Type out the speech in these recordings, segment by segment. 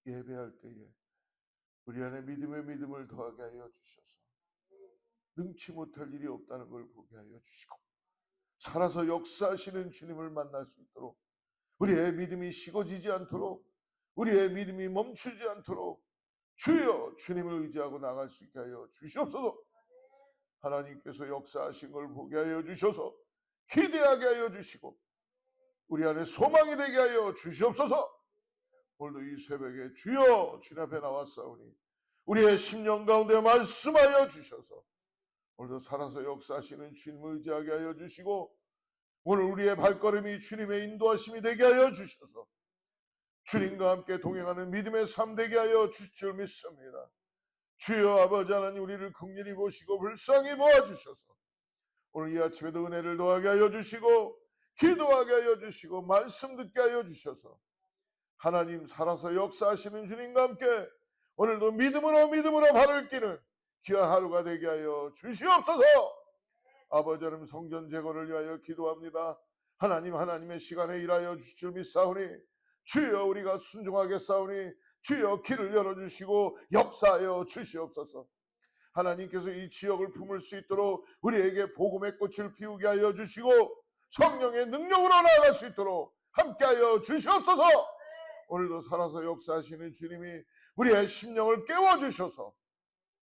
예배할 때에 우리 안에 믿음의 믿음을 더하게 하여 주셔서 능치 못할 일이 없다는 걸 보게 하여 주시고, 살아서 역사하시는 주님을 만날 수 있도록, 우리의 믿음이 식어지지 않도록, 우리의 믿음이 멈추지 않도록 주여 주님을 의지하고 나갈 수 있게 하여 주시옵소서. 하나님께서 역사하신 걸 보게 하여 주셔서 기대하게 하여 주시고 우리 안에 소망이 되게 하여 주시옵소서. 오늘도 이 새벽에 주여 주님 앞에 나왔사오니 우리의 심령 가운데 말씀하여 주셔서 오늘도 살아서 역사하시는 주님을 의지하게 하여 주시고, 오늘 우리의 발걸음이 주님의 인도하심이 되게 하여 주셔서 주님과 함께 동행하는 믿음의 삶 되게 하여 주실 줄 믿습니다. 주여 아버지 하나님, 우리를 긍휼히 보시고 불쌍히 보아주셔서 오늘 이 아침에도 은혜를 더하게 하여 주시고 기도하게 하여 주시고 말씀 듣게 하여 주셔서 하나님 살아서 역사하시는 주님과 함께 오늘도 믿음으로 발을 끼는 귀한 하루가 되게 하여 주시옵소서. 아버지 하나님, 성전 재건을 위하여 기도합니다. 하나님, 하나님의 시간에 일하여 주실 줄 믿사오니 주여 우리가 순종하게 싸우니 주여 길을 열어주시고 역사하여 주시옵소서. 하나님께서 이 지역을 품을 수 있도록 우리에게 복음의 꽃을 피우게 하여 주시고 성령의 능력으로 나아갈 수 있도록 함께하여 주시옵소서. 오늘도 살아서 역사하시는 주님이 우리의 심령을 깨워주셔서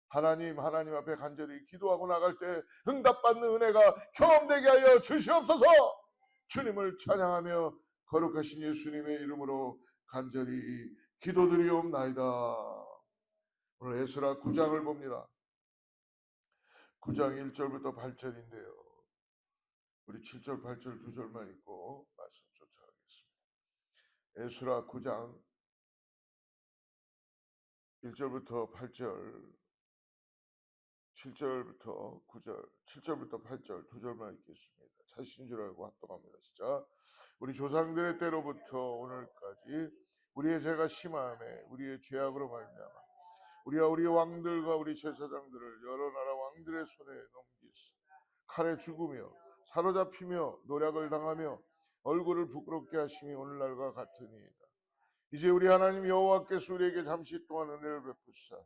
하나님 앞에 간절히 기도하고 나갈 때 응답받는 은혜가 경험되게 하여 주시옵소서. 주님을 찬양하며 거룩하신 예수님의 이름으로 간절히 기도드리옵나이다. 오늘 에스라 9장을 봅니다. 9장 1절부터 8절인데요. 우리 7절, 8절 두 절만 읽고 말씀 쫓아가겠습니다. 에스라 9장 1절부터 8절, 7절부터 9절, 7절부터 8절 두 절만 읽겠습니다. 자신 줄 알고 합독합니다. 시작. 우리 조상들의 때로부터 오늘까지 우리의 죄가 심함에 우리의 죄악으로 말미암아 우리와 우리 왕들과 우리 제사장들을 여러 나라 왕들의 손에 넘기시 칼에 죽으며 사로잡히며 노략을 당하며 얼굴을 부끄럽게 하심이 오늘날과 같으니이다. 이제 우리 하나님 여호와께서 우리에게 잠시 동안 은혜를 베푸사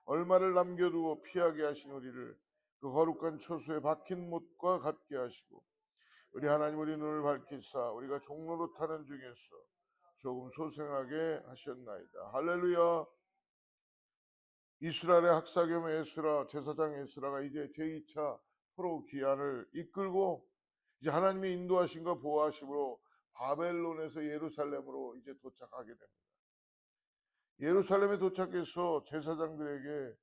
얼마를 남겨두고 피하게 하신 우리를 그 거룩한 처소에 박힌 못과 같게 하시고 우리 하나님 우리 눈을 밝히사 우리가 종로로 타는 중에서 조금 소생하게 하셨나이다. 할렐루야. 이스라엘의 학사겸 에스라, 제사장 에스라가 이제 제2차 포로 귀환을 이끌고 이제 하나님의 인도하심과 보호하심으로 바벨론에서 예루살렘으로 이제 도착하게 됩니다. 예루살렘에 도착해서 제사장들에게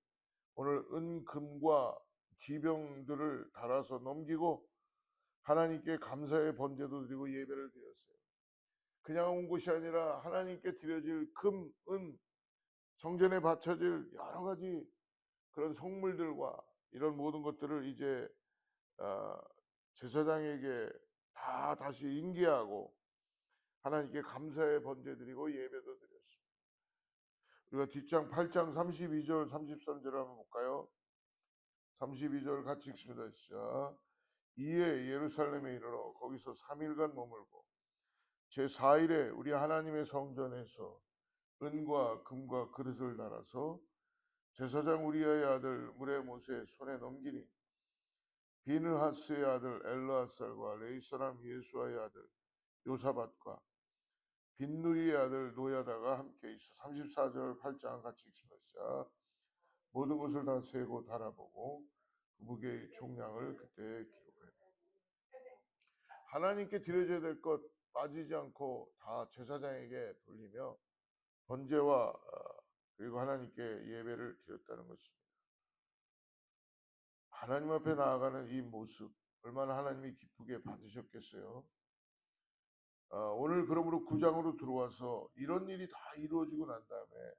오늘 은금과 기병들을 달아서 넘기고 하나님께 감사의 번제도 드리고 예배를 드렸어요. 그냥 온 곳이 아니라 하나님께 드려질 금, 은, 성전에 바쳐질 여러 가지 그런 성물들과 이런 모든 것들을 이제 제사장에게 다 다시 인계하고 하나님께 감사의 번제 드리고 예배도 드렸습니다. 우리가 뒷장 8장 32절 33절 한번 볼까요? 32절 같이 읽습니다. 시작. 이에 예루살렘에 이르러 거기서 3일간 머물고 제4일에 우리 하나님의 성전에서 은과 금과 그릇을 달아서 제사장 우리아의 아들 무레모세의 손에 넘기니 비느하스의 아들 엘르아살과 레이 사람 예수아의 아들 요사밧과 빈누이의 아들 노야다가 함께 있어. 34절 8장 같이 읽습니다. 모든 것을 다 세고 달아보고 그 무게의 총량을 그때 기록했다. 하나님께 드려져야 될 것 빠지지 않고 다 제사장에게 돌리며 번제와 그리고 하나님께 예배를 드렸다는 것입니다. 하나님 앞에 나아가는 이 모습 얼마나 하나님이 기쁘게 받으셨겠어요. 오늘 그러므로 9장으로 들어와서 이런 일이 다 이루어지고 난 다음에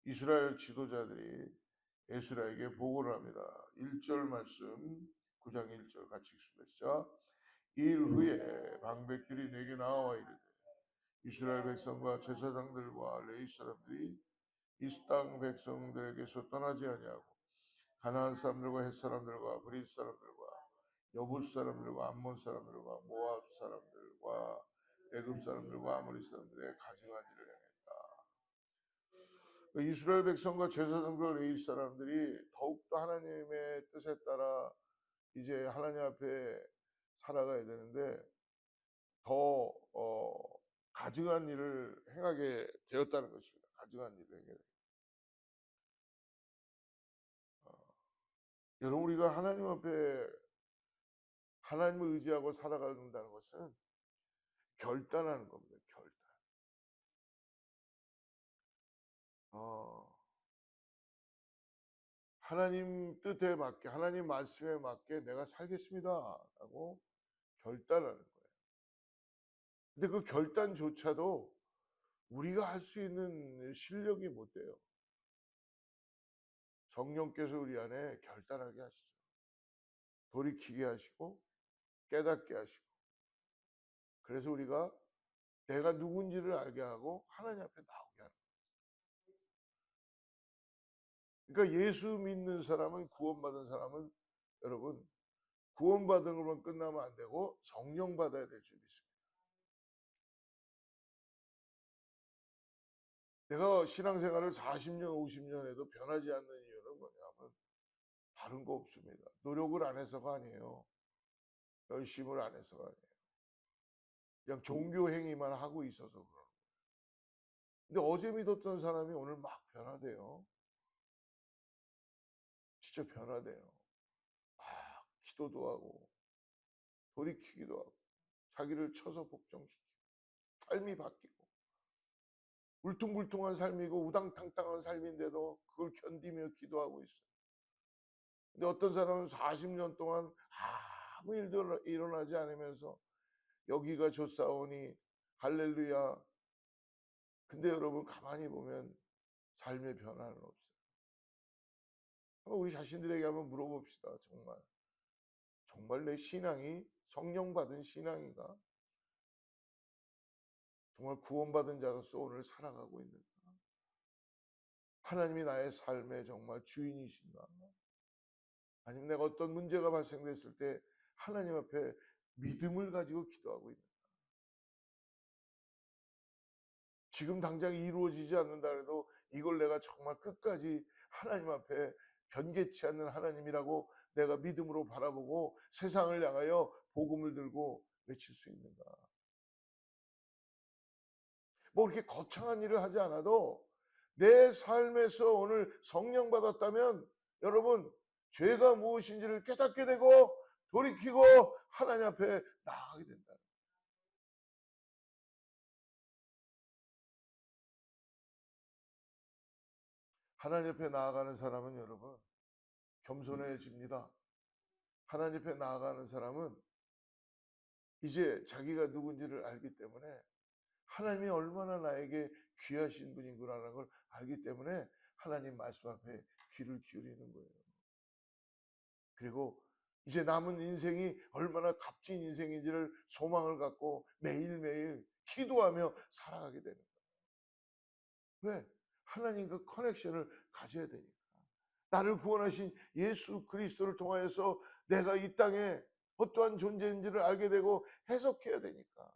이스라엘 지도자들이 에스라에게 보고를 합니다. 1절 말씀 9장 1절 같이 읽습니다. 시작. 일 후에 방백들이 내게 나와 이르되 이스라엘 백성과 제사장들과 레위 사람들이 이 땅 백성들에게서 떠나지 아니하고 가나안 사람들과 헷 사람들과 브릿 사람들과 여붓 사람들과 암몬 사람들과 모압 사람들과 애굽 사람들과 아모리 사람들의 가증한 일을 행했다. 이스라엘 백성과 제사장들 레위 사람들이 더욱더 하나님의 뜻에 따라 이제 하나님 앞에 살아가야 되는데 더 가증한 일을 행하게 되었다는 것입니다. 가증한 일을 행하게. 여러분, 우리가 하나님 앞에 하나님을 의지하고 살아간다는 것은 결단하는 겁니다. 결단. 하나님 뜻에 맞게, 하나님 말씀에 맞게 내가 살겠습니다라고 결단하는 거예요. 근데 그 결단조차도 우리가 할 수 있는 실력이 못 돼요. 성령께서 우리 안에 결단하게 하시죠. 돌이키게 하시고 깨닫게 하시고, 그래서 우리가 내가 누군지를 알게 하고 하나님 앞에 나오게 하는 거예요. 그러니까 예수 믿는 사람은, 구원받은 사람은, 여러분, 구원받은 것만 끝나면 안 되고 성령 받아야 될 줄 믿습니다. 내가 신앙생활을 40년, 50년 해도 변하지 않는 이유는 뭐냐면 다른 거 없습니다. 노력을 안 해서가 아니에요. 열심을 안 해서가 아니에요. 그냥 종교 행위만 하고 있어서 그러는 거예요. 근데 어제 믿었던 사람이 오늘 막 변화돼요. 진짜 변화돼요. 기도도 하고 돌이키기도 하고 자기를 쳐서 복종시키고 삶이 바뀌고, 울퉁불퉁한 삶이고 우당탕탕한 삶인데도 그걸 견디며 기도하고 있어요. 근데 어떤 사람은 40년 동안 아무 일도 일어나지 않으면서 여기가 좋사오니 할렐루야. 근데 여러분, 가만히 보면 삶의 변화는 없어요. 우리 자신들에게 한번 물어봅시다. 정말 내 신앙이 성령 받은 신앙인가? 정말 구원받은 자로서 오늘 살아가고 있는가? 하나님이 나의 삶의 정말 주인이신가? 아니면 내가 어떤 문제가 발생됐을 때 하나님 앞에 믿음을 가지고 기도하고 있는가? 지금 당장 이루어지지 않는다 해도 이걸 내가 정말 끝까지 하나님 앞에 변개치 않는 하나님이라고 내가 믿음으로 바라보고 세상을 향하여 복음을 들고 외칠 수 있는가? 뭐 그렇게 거창한 일을 하지 않아도 내 삶에서 오늘 성령 받았다면 여러분, 죄가 무엇인지를 깨닫게 되고 돌이키고 하나님 앞에 나아가게 된다. 하나님 앞에 나아가는 사람은 여러분 겸손해집니다. 하나님 앞에 나아가는 사람은 이제 자기가 누군지를 알기 때문에 하나님이 얼마나 나에게 귀하신 분이구나라는 걸 알기 때문에 하나님 말씀 앞에 귀를 기울이는 거예요. 그리고 이제 남은 인생이 얼마나 값진 인생인지를 소망을 갖고 매일매일 기도하며 살아가게 되는 거예요. 왜? 하나님과 커넥션을 가져야 되니까. 나를 구원하신 예수 그리스도를 통하여서 내가 이 땅에 어떠한 존재인지를 알게 되고 해석해야 되니까.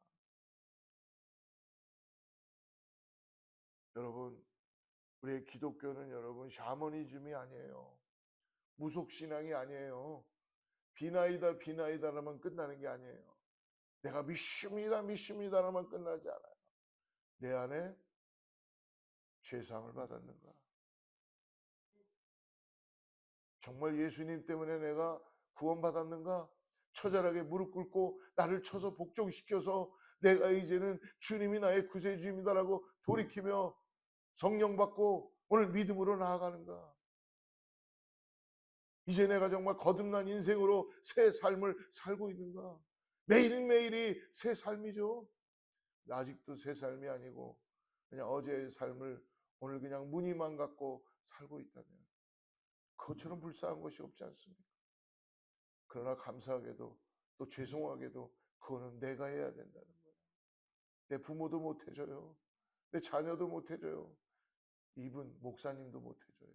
여러분, 우리의 기독교는 여러분 샤머니즘이 아니에요. 무속신앙이 아니에요. 비나이다 비나이다라만 끝나는 게 아니에요. 내가 믿습니다 믿습니다라만 끝나지 않아요. 내 안에 죄사함을 받았는가? 정말 예수님 때문에 내가 구원받았는가? 처절하게 무릎 꿇고 나를 쳐서 복종시켜서 내가 이제는 주님이 나의 구세주입니다라고 돌이키며 성령 받고 오늘 믿음으로 나아가는가? 이제 내가 정말 거듭난 인생으로 새 삶을 살고 있는가? 매일매일이 새 삶이죠. 아직도 새 삶이 아니고 그냥 어제의 삶을 오늘 그냥 무늬만 갖고 살고 있다면 그것처럼 불쌍한 것이 없지 않습니까? 그러나 감사하게도 또 죄송하게도 그거는 내가 해야 된다는 거예요. 내 부모도 못 해줘요. 내 자녀도 못 해줘요. 이분 목사님도 못 해줘요.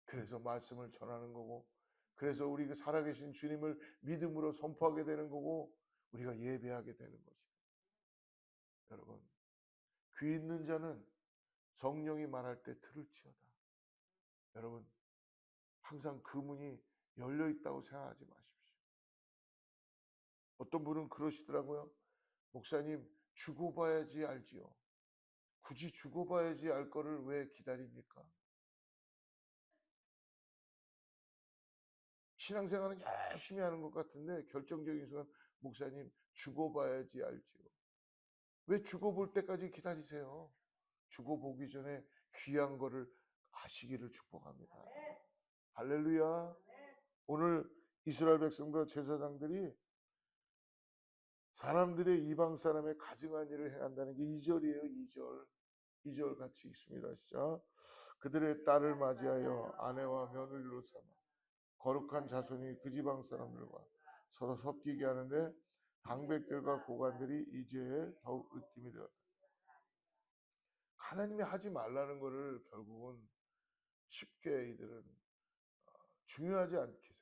그래서 말씀을 전하는 거고, 그래서 우리가 살아계신 주님을 믿음으로 선포하게 되는 거고, 우리가 예배하게 되는 것입니다. 여러분, 귀 있는 자는 성령이 말할 때 들을지어다. 여러분, 항상 그 문이 열려 있다고 생각하지 마십시오. 어떤 분은 그러시더라고요. 목사님, 죽어봐야지 알지요. 굳이 죽어봐야지 알 거를 왜 기다립니까? 신앙생활은 열심히 하는 것 같은데 결정적인 순간, 목사님, 죽어봐야지 알지요. 왜 죽어볼 때까지 기다리세요? 죽어보기 전에 귀한 거를 아시기를 축복합니다. 할렐루야. 오늘 이스라엘 백성과 제사장들이 사람들의 이방 사람의 가증한 일을 행한다는 게 2절이에요. 2절. 2절 같이 읽습니다. 시작. 그들의 딸을 맞이하여 아내와 며느리로 삼아 거룩한 자손이 그 지방 사람들과 서로 섞이게 하는데 방백들과 고관들이 이 죄에 더욱 으뜸이 되었다. 하나님이 하지 말라는 것을 결국은 쉽게 이들은 중요하지 않게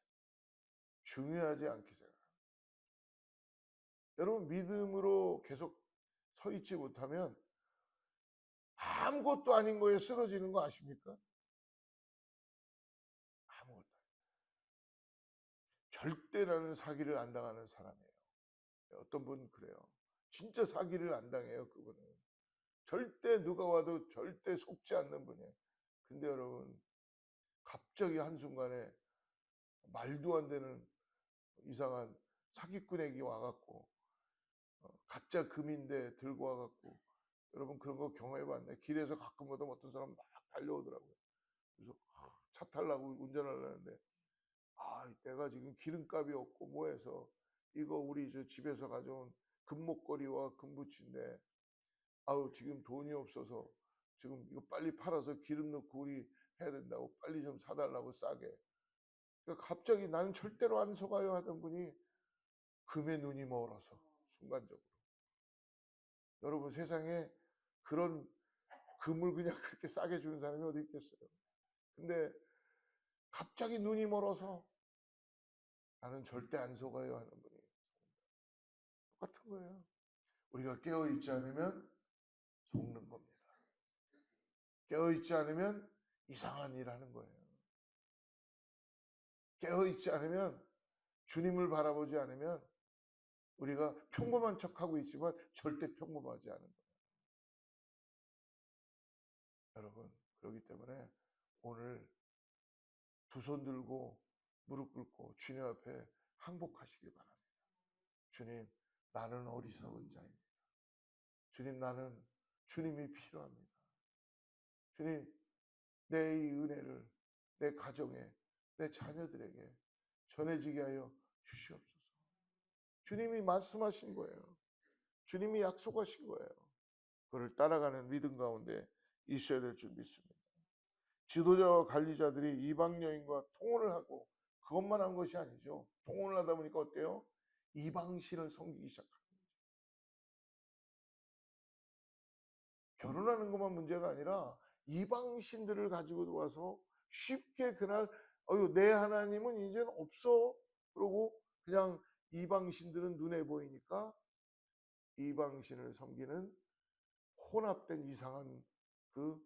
생각합니다. 여러분, 믿음으로 계속 서 있지 못하면 아무것도 아닌 거에 쓰러지는 거 아십니까? 아무것도. 절대 나는 사기를 안 당하는 사람이에요. 어떤 분은 그래요. 진짜 사기를 안 당해요, 그분은. 절대 누가 와도 절대 속지 않는 분이에요. 근데 여러분, 갑자기 한순간에 말도 안 되는 이상한 사기꾼에게 와갖고 가짜 금인데 들고 와갖고, 여러분 그런 거 경험해봤네. 길에서 가끔 보다 어떤 사람 막 달려오더라고요. 그래서 차 타려고 운전하려는데, 내가 지금 기름값이 없고 뭐해서 이거 우리 저 집에서 가져온 금목걸이와 금부치인데, 지금 돈이 없어서 지금 이거 빨리 팔아서 기름 넣고 우리 해야 된다고 빨리 좀 사달라고 싸게. 그러니까 갑자기 나는 절대로 안 속아요 하던 분이 금에 눈이 멀어서 순간적으로. 여러분, 세상에 그런 금을 그냥 그렇게 싸게 주는 사람이 어디 있겠어요. 근데 갑자기 눈이 멀어서 나는 절대 안 속아요 하는 분이 똑같은 거예요. 우리가 깨어있지 않으면 속는 겁니다. 깨어있지 않으면 이상한 일 하는 거예요. 깨어있지 않으면, 주님을 바라보지 않으면 우리가 평범한 척하고 있지만 절대 평범하지 않은 거예요. 여러분, 그렇기 때문에 오늘 두 손 들고 무릎 꿇고 주님 앞에 항복하시기 바랍니다. 주님, 나는 어리석은 자입니다. 주님, 나는 주님이 필요합니다. 주님, 내 이 은혜를 내 가정에, 내 자녀들에게 전해지게 하여 주시옵소서. 주님이 말씀하신 거예요. 주님이 약속하신 거예요. 그를 따라가는 믿음 가운데 있어야 될 줄 믿습니다. 지도자와 관리자들이 이방 여인과 통혼을 하고 그것만 한 것이 아니죠. 통혼을 하다 보니까 어때요? 이방신을 섬기기 시작합니다. 결혼하는 것만 문제가 아니라 이방신들을 가지고 들어와서 쉽게 그날 내 하나님은 이제는 없어. 그러고 그냥 이방신들은 눈에 보이니까 이방신을 섬기는 혼합된 이상한 그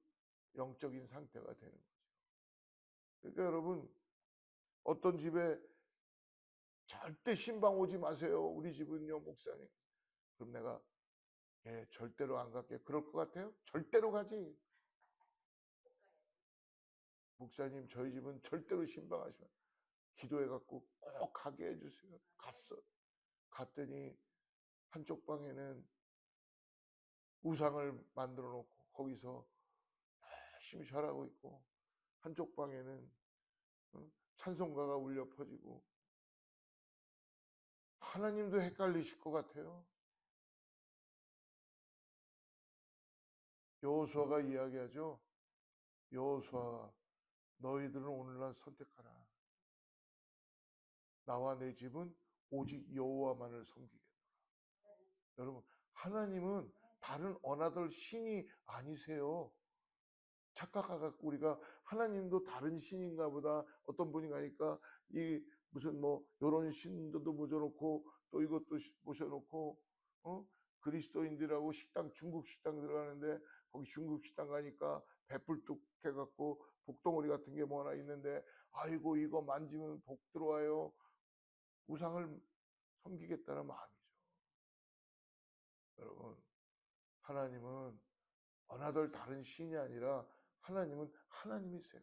영적인 상태가 되는 거죠. 그러니까 여러분, 어떤 집에 절대 신방 오지 마세요. 우리 집은요, 목사님. 그럼 내가 절대로 안 갈게. 그럴 것 같아요? 절대로 가지. 목사님, 저희 집은 절대로 신방하시면 기도해갖고 꼭 가게 해주세요. 갔더니 한쪽 방에는 우상을 만들어 놓고 거기서 열심히 절하고 있고, 한쪽 방에는 찬송가가 울려 퍼지고, 하나님도 헷갈리실 것 같아요. 여호수아가 이야기하죠. 여호수아, 너희들은 오늘날 선택하라. 나와 내 집은 오직 여호와만을 섬기겠노라. 여러분, 하나님은 다른 어나더 신이 아니세요. 착각하고 우리가 하나님도 다른 신인가 보다, 어떤 분이 가니까 이 무슨 뭐 요런 신들도 모셔놓고 또 이것도 모셔놓고 그리스도인들하고 식당, 중국 식당 들어가는데 거기 중국 식당 가니까 배불뚝 해갖고 복덩어리 같은 게 뭐 하나 있는데 아이고 이거 만지면 복 들어와요. 우상을 섬기겠다는 마음이죠. 여러분, 하나님은 어나들 다른 신이 아니라 하나님은 하나님이세요.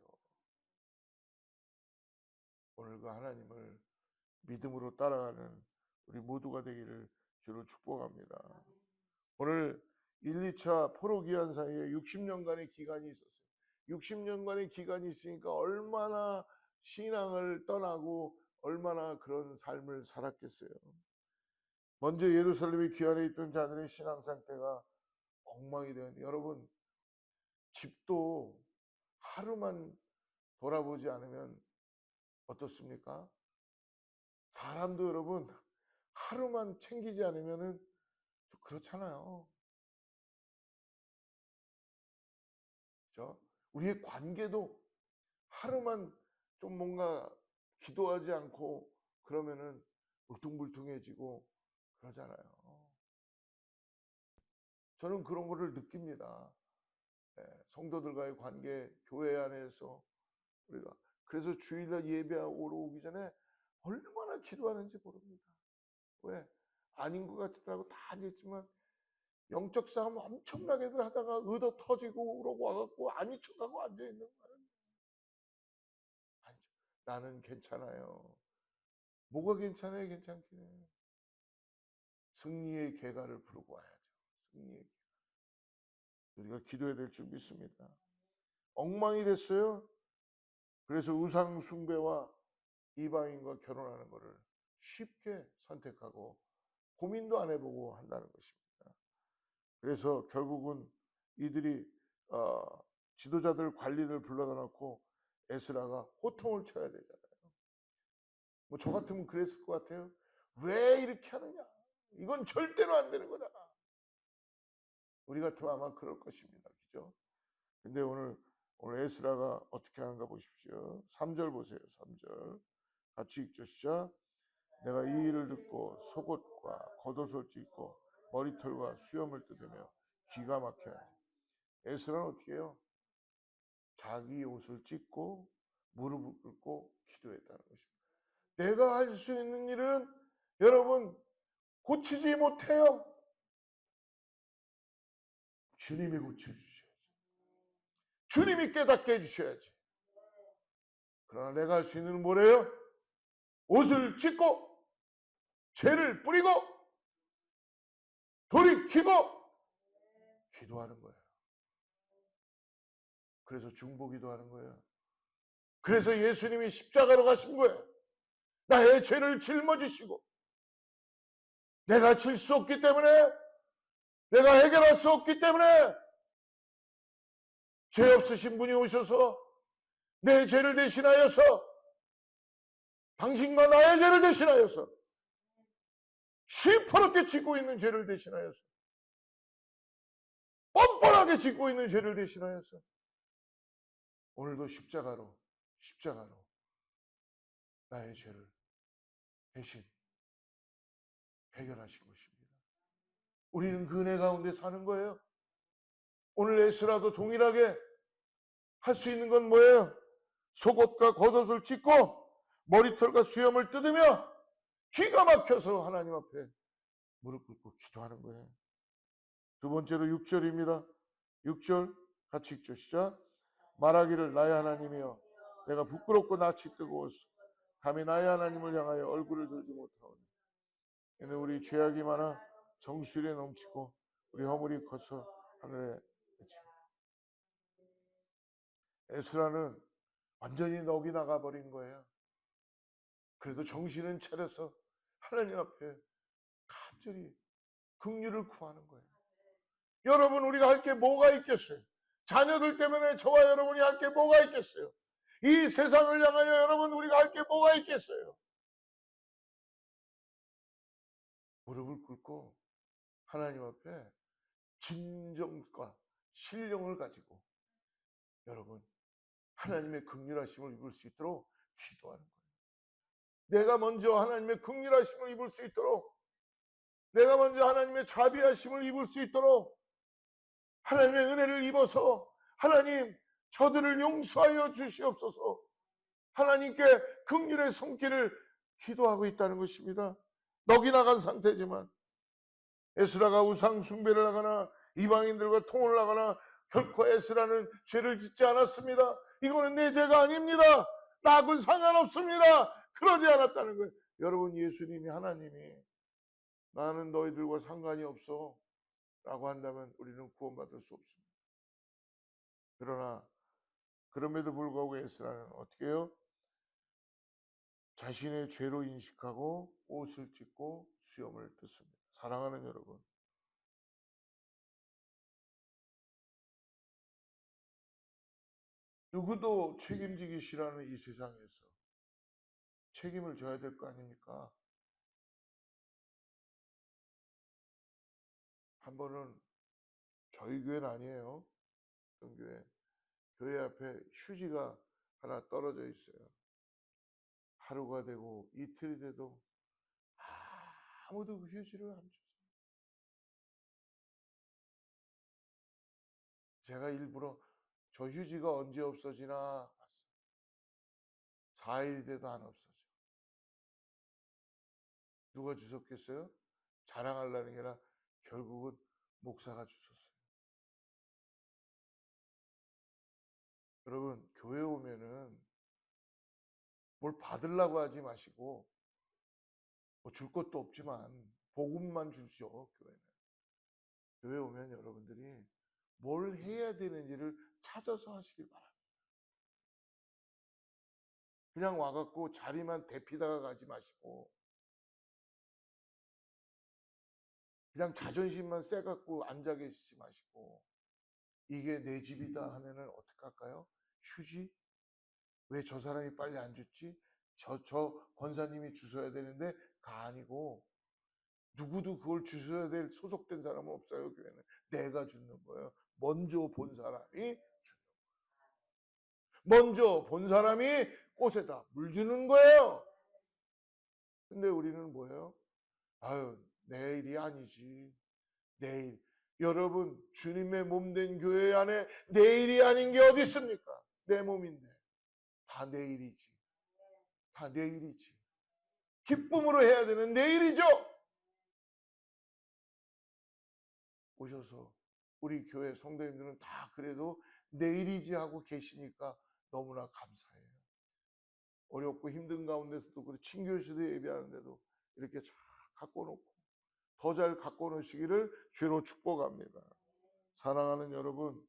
오늘 그 하나님을 믿음으로 따라가는 우리 모두가 되기를 주로 축복합니다. 오늘 1, 2차 포로기한 사이에 60년간의 기간이 있었어요. 60년간의 기간이 있으니까 얼마나 신앙을 떠나고 얼마나 그런 삶을 살았겠어요. 먼저 예루살렘의 귀환에 있던 자들의 신앙 상태가 엉망이 되었는데, 여러분, 집도 하루만 돌아보지 않으면 어떻습니까? 사람도 여러분 하루만 챙기지 않으면은 좀 그렇잖아요. 그렇죠? 우리의 관계도 하루만 좀 뭔가 기도하지 않고 그러면은 울퉁불퉁해지고 그러잖아요. 저는 그런 거를 느낍니다. 성도들과의 관계, 교회 안에서 우리가 그래서 주일날 예배하러 오기 전에 얼마나 기도하는지 모릅니다. 왜? 아닌 것 같더라고 다 앉아있지만 영적 싸움 엄청나게들 하다가 의도 터지고 그러고 와갖고 아닌 척하고 앉아있는 거예요. 나는 괜찮아요. 뭐가 괜찮아요? 괜찮긴 해. 승리의 계가를 부르고 와야죠. 승리의 계가. 우리가 기도해야 될 줄 믿습니다. 엉망이 됐어요. 그래서 우상 숭배와 이방인과 결혼하는 것을 쉽게 선택하고 고민도 안 해보고 한다는 것입니다. 그래서 결국은 이들이 지도자들 관리들 불러다 놓고 에스라가 호통을 쳐야 되잖아요. 뭐 저 같으면 그랬을 것 같아요. 왜 이렇게 하느냐? 이건 절대로 안 되는 거다. 우리 같으면 아마 그럴 것입니다. 그죠? 근데 오늘 에스라가 어떻게 하는가 보십시오. 3절 보세요. 3절. 같이 읽죠. 시작. 내가 이 일을 듣고 속옷과 겉옷을 찢고 머리털과 수염을 뜯으며 기가 막혀야지. 에스라는 어떻게 해요? 자기 옷을 찢고 무릎을 꿇고 기도했다는 것입니다. 내가 할 수 있는 일은 여러분 고치지 못해요. 주님이 고쳐주셔야지. 주님이 깨닫게 해주셔야지. 그러나 내가 할 수 있는 건 뭐래요? 옷을 찢고 죄를 뿌리고 돌이키고 기도하는 거예요. 그래서 중보기도 하는 거예요. 그래서 예수님이 십자가로 가신 거예요. 나의 죄를 짊어지시고 내가 질 수 없기 때문에, 내가 해결할 수 없기 때문에 죄 없으신 분이 오셔서 내 죄를 대신하여서, 당신과 나의 죄를 대신하여서, 시퍼렇게 짓고 있는 죄를 대신하여서, 뻔뻔하게 짓고 있는 죄를 대신하여서 오늘도 십자가로 나의 죄를 대신 해결하신 것입니다. 우리는 그 은혜 가운데 사는 거예요. 오늘 에스라도 동일하게 할 수 있는 건 뭐예요? 속옷과 겉옷을 찢고 머리털과 수염을 뜯으며 기가 막혀서 하나님 앞에 무릎 꿇고 기도하는 거예요. 두 번째로 6절입니다. 6절 같이 읽죠. 시작. 말하기를 나의 하나님이여 내가 부끄럽고 낯이 뜨거워서 감히 나의 하나님을 향하여 얼굴을 들지 못하오니 이는 우리 죄악이 많아 정수리에 넘치고 우리 허물이 커서 하늘에 맺힙니다. 에스라는 완전히 넋이 나가버린 거예요. 그래도 정신은 차려서 하나님 앞에 간절히 긍휼을 구하는 거예요. 여러분, 우리가 할 게 뭐가 있겠어요? 자녀들 때문에 저와 여러분이 할 게 뭐가 있겠어요? 이 세상을 향하여 여러분 우리가 할 게 뭐가 있겠어요? 무릎을 꿇고 하나님 앞에 진정과 신령을 가지고 여러분 하나님의 긍휼하심을 입을 수 있도록 기도하는 거예요. 내가 먼저 하나님의 긍휼하심을 입을 수 있도록, 내가 먼저 하나님의 자비하심을 입을 수 있도록 하나님의 은혜를 입어서 하나님 저들을 용서하여 주시옵소서. 하나님께 긍휼의 손길을 기도하고 있다는 것입니다. 넋이 나간 상태지만 에스라가 우상 숭배를 하거나 이방인들과 통혼을 하거나 결코 에스라는 죄를 짓지 않았습니다. 이거는 내 죄가 아닙니다. 나하고는 상관없습니다. 그러지 않았다는 거예요. 여러분, 예수님이, 하나님이 나는 너희들과 상관이 없어 라고 한다면 우리는 구원받을 수 없습니다. 그러나 그럼에도 불구하고 에스라는 어떻게 해요? 자신의 죄로 인식하고 옷을 찢고 수염을 뜯습니다. 사랑하는 여러분, 누구도 책임지기 싫어하는 이 세상에서 책임을 져야 될 거 아닙니까? 한 번은 저희 교회는 아니에요. 어떤 교회 앞에 휴지가 하나 떨어져 있어요. 하루가 되고 이틀이 돼도 아무도 그 휴지를 안 줬어요. 제가 일부러 저 휴지가 언제 없어지나 봤어요. 4일 돼도 안 없어져. 누가 주셨겠어요? 자랑하려는 게 아니라 결국은 목사가 주셨어요. 여러분, 교회 오면은 뭘 받으려고 하지 마시고, 뭐 줄 것도 없지만 복음만 주죠. 교회 오면 여러분들이 뭘 해야 되는지를 찾아서 하시길 바랍니다. 그냥 와갖고 자리만 대피다가 가지 마시고, 그냥 자존심만 세갖고 앉아 계시지 마시고, 이게 내 집이다 하면은 어떻게 할까요? 휴지? 왜 저 사람이 빨리 안 줬지? 저 권사님이 주셔야 되는데 가 아니고, 누구도 그걸 주셔야 될 소속된 사람은 없어요. 교회는 내가 주는 거예요. 먼저 본 사람이 주는 거예요. 먼저 본 사람이 꽃에다 물 주는 거예요. 근데 우리는 뭐예요? 아유, 내 일이 아니지. 내일. 여러분, 주님의 몸 된 교회 안에 내 일이 아닌 게 어디 있습니까? 내 몸인데. 다 내 일이지. 다 내 일이지. 기쁨으로 해야 되는 내 일이죠. 오셔서 우리 교회 성도님들은 다 그래도 내일이지 하고 계시니까 너무나 감사해요. 어렵고 힘든 가운데서도 그리고 친교시대 예배하는데도 이렇게 잘 갖고 놓고 더 잘 갖고 놓으시기를 주로 축복합니다. 사랑하는 여러분,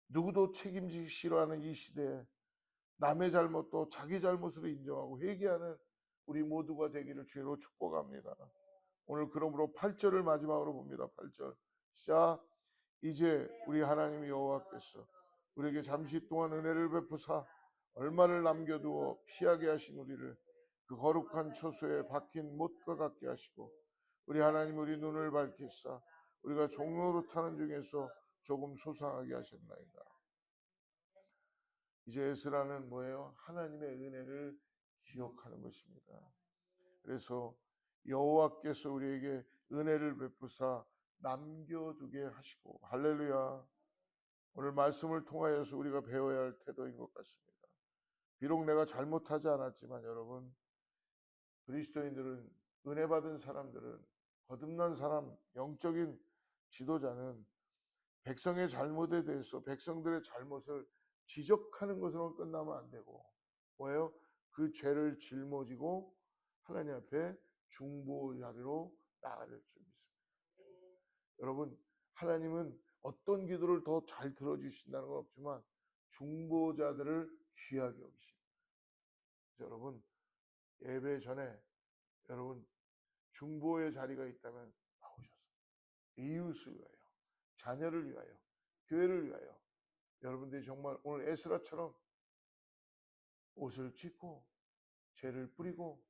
누구도 책임지기 싫어하는 이 시대에 남의 잘못도 자기 잘못으로 인정하고 회개하는 우리 모두가 되기를 주로 축복합니다. 오늘 그러므로 8절을 마지막으로 봅니다. 8절 시작. 이제 우리 하나님 여호와께서 우리에게 잠시 동안 은혜를 베푸사 얼마를 남겨두어 피하게 하신 우리를 그 거룩한 처소에 박힌 못과 같게 하시고 우리 하나님 우리 눈을 밝히사 우리가 종로로 타는 중에서 조금 소상하게 하셨나이다. 이제 에스라는 뭐예요? 하나님의 은혜를 기억하는 것입니다. 그래서 여호와께서 우리에게 은혜를 베푸사 남겨두게 하시고, 할렐루야. 오늘 말씀을 통하여서 우리가 배워야 할 태도인 것 같습니다. 비록 내가 잘못하지 않았지만 여러분, 그리스도인들은, 은혜 받은 사람들은, 거듭난 사람, 영적인 지도자는 백성의 잘못에 대해서 백성들의 잘못을 지적하는 것으로 끝나면 안 되고 뭐예요? 그 죄를 짊어지고 하나님 앞에 중보자리로 나아가야 될 줄 믿습니다. 여러분, 하나님은 어떤 기도를 더 잘 들어주신다는 건 없지만 중보자들을 귀하게 여기십니다. 여러분, 예배 전에 여러분 중보의 자리가 있다면 나오셔서 이웃을 위하여, 자녀를 위하여, 교회를 위하여 여러분들이 정말 오늘 에스라처럼 옷을 찢고 죄를 뿌리고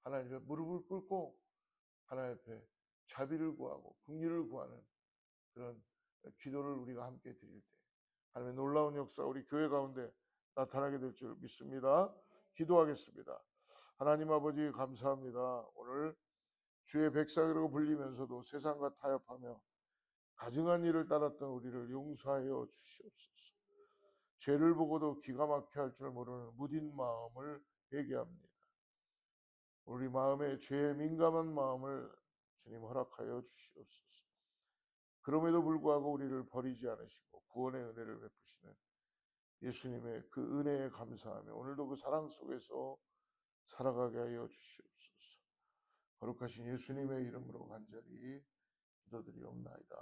하나님 앞에 무릎을 꿇고 하나님 앞에 자비를 구하고 긍휼을 구하는 그런 기도를 우리가 함께 드릴 때 하나님의 놀라운 역사 우리 교회 가운데 나타나게 될 줄 믿습니다. 기도하겠습니다. 하나님 아버지 감사합니다. 오늘 주의 백성이라고 불리면서도 세상과 타협하며 가증한 일을 따랐던 우리를 용서하여 주시옵소서. 죄를 보고도 기가 막혀 할 줄 모르는 무딘 마음을 회개합니다. 우리 마음에 죄에 민감한 마음을 주님 허락하여 주시옵소서. 그럼에도 불구하고 우리를 버리지 않으시고 구원의 은혜를 베푸시는 예수님의 그 은혜에 감사하며 오늘도 그 사랑 속에서 살아가게 하여 주시옵소서. 거룩하신 예수님의 이름으로 간절히 기도드리옵나이다.